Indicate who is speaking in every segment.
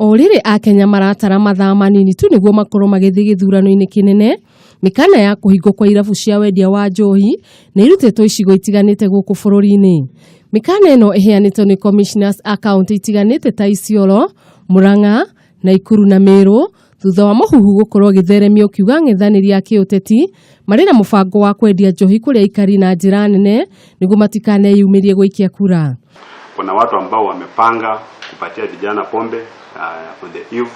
Speaker 1: O rĩrĩ Akenya maratara mathaa manini tu niguo makorwo magĩthiĩ gĩthurano-inĩ kĩnene, mĩkana ya kũhingwo kwa irabu cia wendia wa njohi nĩ irutĩtwo icigo itiganite gũkũ bũrũri-inĩ. Mĩkana ĩno ĩheanĩtwo nĩ commissioners a kaunti itiganite ta Isiolo, Murang'a, Nakuru na Meru thutha wa mũhuhu gũkorwo gĩtheremio kiuga ng'ethanĩri ya kĩũteti marĩ na mũbango wa kwendia njohi kũrĩ aikari na njĩra nene nĩguo matikaneyumirie guikia kura.
Speaker 2: Kuna watu ambao wamepanga kupatia vijana pombe on the eve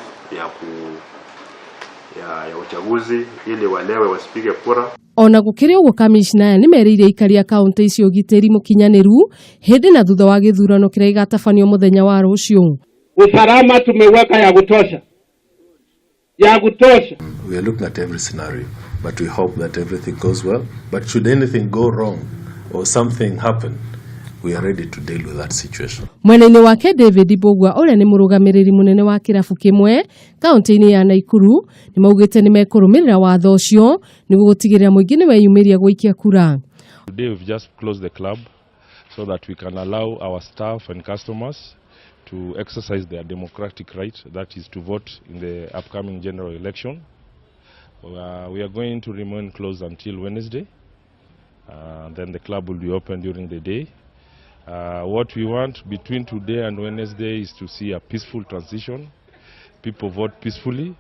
Speaker 2: ya uchaguzi ili walewe wasipige kura.
Speaker 1: Ona gũkĩrĩ ũguo kamishna aya nĩmerĩire aikari a kaunti icio ũgitĩri mũkinyanĩru hĩndĩ na thutha wa gĩthurano kĩrĩa gĩgatabanio muthenya wa ruciu.
Speaker 3: Usalama tumeweka ya kutosha.
Speaker 4: We are looking at every scenario, but we hope that everything goes well. But should anything go wrong or something happen, we are ready to deal with that situation.
Speaker 1: Mwena-inĩ wake David Bogwa ũrĩa nĩ mũrũgamĩrĩri mũnene wa kĩrabu kĩmwe kaunti-inĩ ya Nakuru nĩmaugĩte nĩmekũrũmĩrĩra watho ũcio nĩguo gutigirira muingi niweyumiria guikia kura.
Speaker 5: Today we've just closed the club so that we can allow our staff and customers to exercise their democratic right, that is to vote in the upcoming general election. We are going to remain closed until Wednesday. Then the club will be open during the day. What we want between today and Wednesday is to see a peaceful transition. People vote peacefully,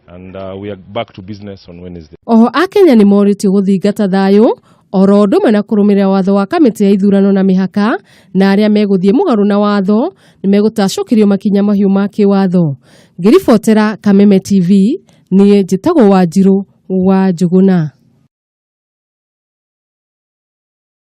Speaker 5: and we are back to business on Wednesday.
Speaker 1: Oho Akenya nĩ moritio gũthingata thayũ oro ũndũ ũmwe na kũrũmĩrĩra watho wa kamĩtĩ ya ithurano na mĩhaka, na arĩa megũthiĩ mũgarũ na watho nĩ megũtacũkĩrio makinya mahiũ ma kĩwatho. Ngĩribotera Kameme TV, niĩ njĩtagwo Wanjiru wa Njuguna.